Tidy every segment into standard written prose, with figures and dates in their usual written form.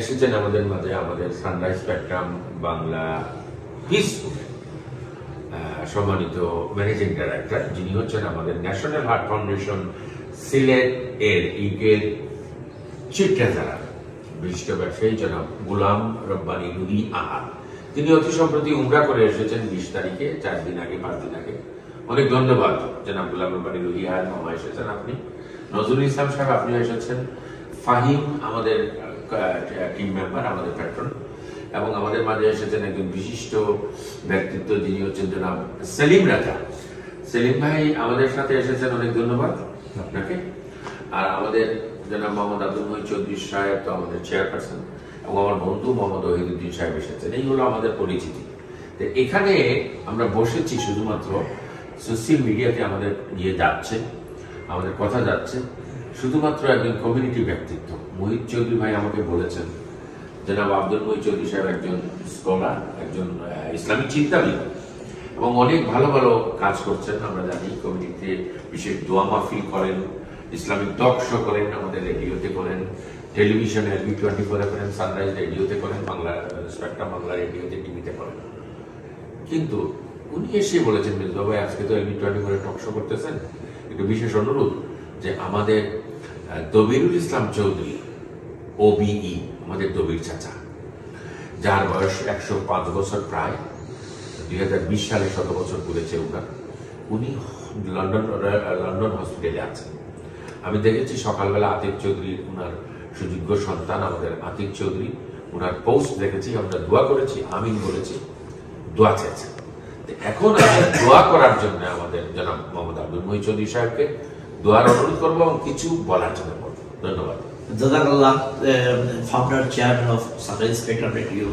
এসেছেন আমাদের মাঝে আমাদের সানরাইজ স্পেকট্রাম বাংলা পিসফুল সম্মানিত ম্যানেজিং ডাইরেক্টর, যিনি হচ্ছেন আমাদের ন্যাশনাল হার্ট ফাউন্ডেশন সিলেট এর ইউকের চিফ ট্রেজারার, বিশিষ্ট ব্যবসায়ী জনাব গুলাম রব্বানী নুরি আহাদ। তিনি অতি সম্প্রতি উমরা করে এসেছেন 20 তারিখে, 4 দিন আগে 5 দিন আগে। অনেক ধন্যবাদ জনাব গুলাম রব্বানী নুরি আহাদ। মামা এসেছেন, আপনি নজরুল ইসলাম সাহেব আপনিও এসেছেন, ফাহিম আমাদের টিম মেম্বার, আমাদের প্যাট্রন, এবং আমাদের মাঝে এসেছেন একজন বিশিষ্ট ব্যক্তিত্ব যিনি হচ্ছেন জনাব সেলিম রাজা। সেলিম ভাই আমাদের সাথে এসেছেন, অনেক ধন্যবাদ আপনাকে। আর আমাদের জনাব মোহাম্মদ আব্দুল মহিদ চৌধুরী সাহেব তো আমাদের চেয়ারপারসন, এবং আমার বন্ধু মোহাম্মদ ওহিদুদ্দিন সাহেব এসেছেন। এই হলো আমাদের পরিচিতি। তো এখানে আমরা বসেছি শুধুমাত্র সোশ্যাল মিডিয়াতে আমাদের যাচ্ছে, আমাদের কথা যাচ্ছে শুধুমাত্র একজন কমিউনিটি ব্যক্তিত্ব। মহিদ চৌধুরী ভাই আমাকে বলেছেন, জনাব আব্দুল মহিদ চৌধুরী সাহেব একজন স্কলার, একজন ইসলামিক চিন্তাবিদ, এবং অনেক ভালো ভালো কাজ করছেন। আমরা জানি কমিউনিটিতে বিশেষ দোয়া মাহফিল করেন, ইসলামিক টক শো করেন, আমাদের রেডিওতে করেন, টেলিভিশনে B24 করেন, সানরাইজ রেডিওতে করেন, বাংলা স্পেকট্রাম বাংলা রেডিওতে, টিভিতে করেন। কিন্তু উনি এসে বলেছেন, মির্জা ভাই আজকে তো B24 টক শো করতেছেন, একটু বিশেষ অনুরোধ যে আমাদের দবিরুল ইসলাম চৌধুরী OBE, আমাদের দবির চাচা, যার বয়স 105 বছর প্রায়, 2020 সালে 100 বছর পুরেছে ওনার, উনি লন্ডন হসপিটালে আছেন। আমি দেখেছি সকালবেলা আতিক চৌধুরী, ওনার সুযোগ্য সন্তান আমাদের আতিক চৌধুরী, ওনার পোস্ট দেখেছি, আমরা দোয়া করেছি, আমিন বলেছি, দোয়া চেয়েছেন। এখন আমি দোয়া করার জন্য আমাদের জনাব মোহাম্মদ আব্দুল মহিদ চৌধুরী সাহেবকে দোয়ার অনুরোধ করবো এবং কিছু বলার জন্য বলবো। ধন্যবাদ। জাযাকাল্লাহ, founder chairman of Sunrise Spectrum radio,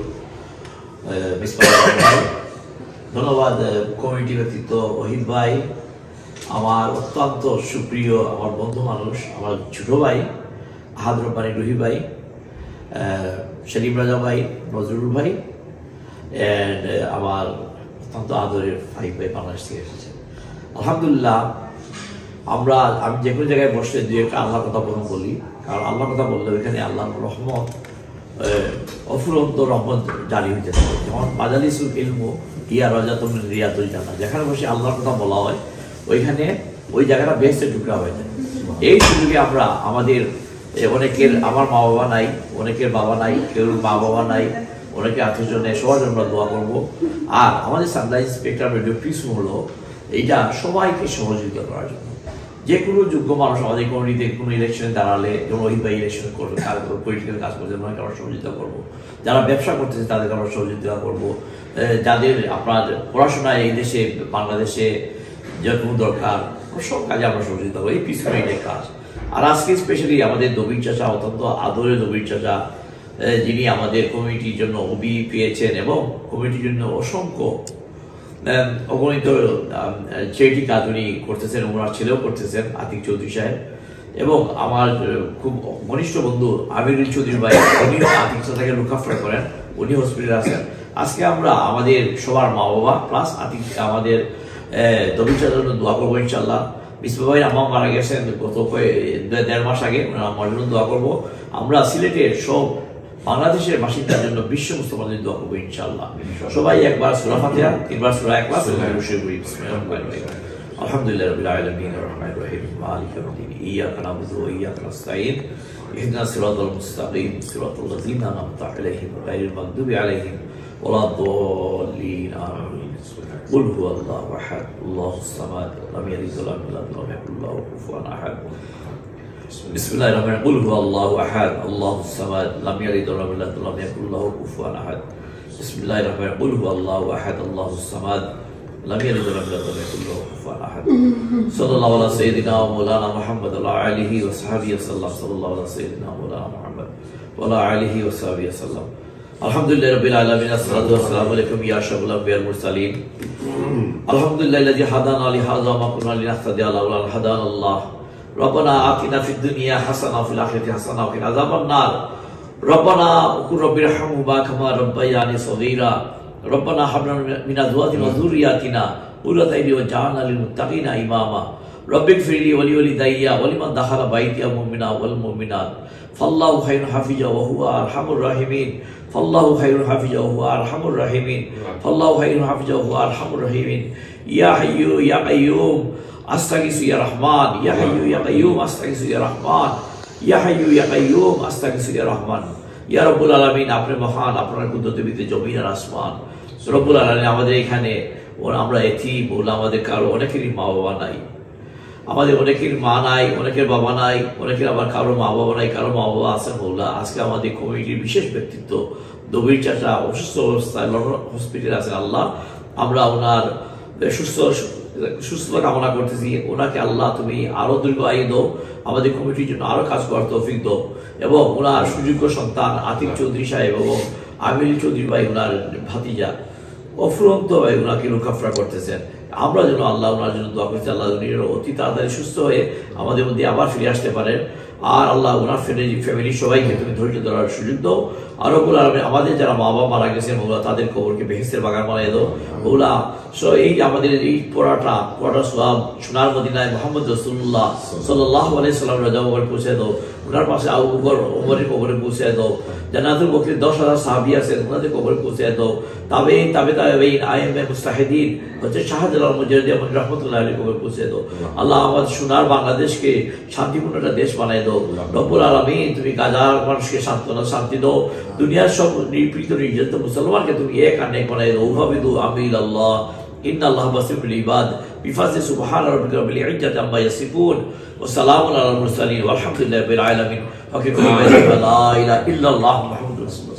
ধন্যবাদ কমিটি ব্যক্তিত্ব ওহিদ ভাই, আমার অত্যন্ত সুপ্রিয় আমার বন্ধু মানুষ, আমার ছোট ভাই আহাদ রব্বানী রুহি ভাই, সেলিম রাজা ভাই, নজরুল ভাই, এন্ড আমার অত্যন্ত আদরের ফাহিম ভাই বাংলাদেশ থেকে এসেছে। আলহামদুলিল্লাহ, আমি যে কোনো জায়গায় বসলে দুই একটা আল্লাহর কথা বলি, কারণ আল্লাহর কথা বললে ওইখানে আল্লাহর রহমত, অফুরন্ত রহমত জারি হইতে থাকে। যেমন মাজালিসুল ইলমু ইয়া রাজাতুন রিয়াতুল জান্নাহ, যেখানে বসে আল্লাহর কথা বলা হয় ওইখানে ওই জায়গাটা বেহেশতের টুকরা হয়ে যায়। এই সুযোগে আমরা আমাদের অনেকের, আমার মা বাবা নাই, অনেকের বাবা নাই, কেউ মা বাবা নাই, অনেকে আত্মীয়স্বজন নেই, সবার জন্য দোয়া করবো। আর আমাদের সানরাইজ স্পেকট্রাম রেডিও পিসফুল হলো এইটা সবাইকে সহযোগিতা করার জন্য। যে কোনো যোগ্য মানুষ আমাদের কমিউনিটিতে কোনো ইলেকশনে দাঁড়ালে, যেমন ওই ভাই ইলেকশন করবে, পলিটিক্যাল কাজ করছে, ওনাকে আমরা সহযোগিতা করবো। যারা ব্যবসা করতেছে তাদেরকে আমরা সহযোগিতা করবো। যাদের আপনার পড়াশোনায় এই দেশে বাংলাদেশে যেরকম দরকার সব কাজে আমরা সহযোগিতা করবো। এই পিসফুলের কাজ। আর আজকে স্পেশালি আমাদের দবির চাচা, অত্যন্ত আদরের দবির চাচা, যিনি আমাদের কমিটির জন্য OBE পেয়েছেন এবং কমিটির জন্য অসংখ্য অগণিত চ্যারিটি কাজ উনি করতেছেন, ওনার ছেলেও করতেছেন, আতিক চৌধুরী সাহেব, এবং আমার খুব ঘনিষ্ঠ বন্ধু আমিরুল চৌধুরী ভাই, উনিও আতিক চাচাকে লুকাফরা করেন, উনি হসপিটালে আছেন। আজকে আমরা আমাদের সবার মা বাবা প্লাস আতিক, আমাদের দবির চাচার জন্য দোয়া করবো ইনশাল্লাহ। বিসমিল্লাহ ভাই আম্মা মারা গেছেন গত 1.5 মাস আগে, আমার জন্য দোয়া করবো। আমরা সিলেটের সব বাংলাদেশের বাসিন্দার জন্য বিশ্ব মুসলমানদের দোয়া করবো ইনশাআল্লাহ। সবাই একবার সূরা ফাতিহা, 3বার সূরা ইখলাস, আলহামদুলিল্লাহি রাব্বিল আলামিন আর-রাহমানির রহিম মালিকি ইয়াউমিদ্দিন ইয়্যাকা না'বুদু ওয়া ইয়্যাকা নাস্তাঈন ইহদিনাস সিরাতাল মুস্তাকিম সিরাতাল লাযিনা আন'আমতা আলাইহিম গায়রিল মাগদুবি আলাইহিম ওয়ালাদ-দাল্লিন আমিন। قل هو الله احد الله الصمد لم يلد ولم يولد ولم يكن له كفوا احد بسم الله الرحمن الرحيم قل هو الله احد الله الصمد لم يلد ولم يولد ولم يكن له كفوا احد بسم الله الرحمن الرحيم قل هو الله احد الله الصمد لم يلد ولم يولد ولم يكن له كفوا احد صلى الله على سيدنا ومولانا محمد وعلى اله وصحبه وسلم صلى الله على سيدنا ومولانا محمد وعلى اله وصحبه وسلم আলহামদুলিল্লাহি রাব্বিল আলামিন আসসালাতু ওয়াসসালামু আলাইকুম ইয়া আশরাফুল আমবিয়া ওয়াল মুরসালিন আলহামদুলিল্লাহিল্লাযী হাদানা লিহাযা মা কুননা লিনাহতাদিয়া লাউলা আন হাদানাল্লাহ রব্বানা আতিনা ফিদ দুনিয়া হাসানাহ ওয়া ফিল আখিরাতি হাসানাহ ওয়া কিনা আযাবান নার রব্বানা কুর রাব্বিরহামহুমা কামা রাব্বায়ানি সগীরা রব্বানা হাব লানা মিন আজওয়াজিনা ওয়া যুররিয়াতিনা কুররাতা আইয়ুন ওয়াজআলনা লিল মুত্তাকিনা ইমামা রব্বিক ফিরলি ওলি ওলি দাইয়া ওলিমান দাখালা বাইতিয়া মুমিনা ওয়াল মুমিনাত ফাল্লাহু খায়রুন হাফিজা ওয়া হুয়া আরহামুর রাহিমিন ফাল্লাহু খায়রুন হাফিজা ওয়া হুয়া আরহামুর রাহিমিন ফাল্লাহু খায়রুন হাফিজা ওয়া হুয়া আরহামুর রাহিমিন ইয়া হাইয়ু ইয়া কাইয়ুম আস্তাগিসু ইয়া রহমান ইয়া হাইয়ু ইয়া কাইয়ুম আস্তাগিসু ইয়া রহমান ইয়া হাইয়ু ইয়া কাইয়ুম আস্তাগিসু ইয়া রহমান ইয়া রব্বুল আলামিন আপনি মহান, আপনার কুদরতে জমিন আর আসমান। রব্বুল আলামিন আমাদের এখানে আমরা এতিম, আমাদের কারো অনেকেরই মা বাবা নাই, আমাদের অনেকের মা নাই, অনেকের বাবা নাই, অনেকের আবার কারো মা বাবা নাই, কারো মা বাবা আছেন মৌলা। আজকে আমাদের কমিটির বিশেষ ব্যক্তিত্ব দবির চাচা অসুস্থ অবস্থায় লন্ডন হসপিটালে আছেন। আল্লাহ আমরা ওনার সুস্থতা কামনা করতেছি। ওনাকে আল্লাহ তুমি আরো দীর্ঘ আয়ু দাও, আমাদের কমিটির জন্য আরো কাজ করার তৌফিক দাও, এবং ওনার সুযোগ্য সন্তান আতিক চৌধুরী সাহেব এবং আমির চৌধুরী ভাই ওনার ভাতিজা অফুরন্ত ভাই ওনাকে রক্ষাফরা করতেছেন। আমরা যেন আল্লাহ ওনার জন্য দোয়া করছি, আল্লাহ অতি তাড়াতাড়ি সুস্থ হয়ে আমাদের মধ্যে আবার ফিরে আসতে পারেন। আর আল্লাহ ওনার ফ্যামিলি সবাইকে তুমি ধৈর্য ধরার সুযোগ দাও। আর রব্বুল আলামিন আমাদের যারা মা বাবা মারা গেছেন মৌলা, তাদের কবরকে বেহেশতের বাগান বানিয়ে দাও মৌলা। এই আমাদের এই পড়াটা সওয়াব সোনার মদিনায় মুহাম্মদ রাসূলুল্লাহ সাল্লাল্লাহু আলাইহি সাল্লামের রওজা মুবারক পৌঁছে দাও, ওনার পাশে আবু বকর ওমরের কবরে পৌঁছে দাও, জান্নাতুল বকরির 10,000 সাহাবী আছেন ওনাদের কবরে পৌঁছে দাও, তাবেঈন আইএমএ মুস্তাহিদিন হচ্ছে শাহজালাল মুজাহিদি রাহমাতুল্লাহ আলাইহি কবরে পৌঁছে দাও। আল্লাহ আমাদের সোনার বাংলাদেশকে শান্তিপূর্ণ একটা দেশ বানায় দাও রব্বুল আলামিন। তুমি গাজার মানুষকে সান্ত্বনা শান্তি দাও, দুনিয়ার সব নিপীড়িত নির্যাতিত মুসলমানকে তুমি এক আর নেক বানায় দাও। উহাবিদু আমিল আল্লাহ ইন্নাল্লাহ বাসিরুল ইবাদ বিফাজলি সুবহান রাব্বিকা রাব্বিল ইজ্জাতি আম্মা ইয়াসিফুন ওয়া সালামুন আলাল মুরসালিন ওয়া আলহামদুলিল্লাহি রাব্বিল আলামিন। লা ইলাহা ইল্লাল্লাহ মুহাম্মাদুর রাসূলুল্লাহ।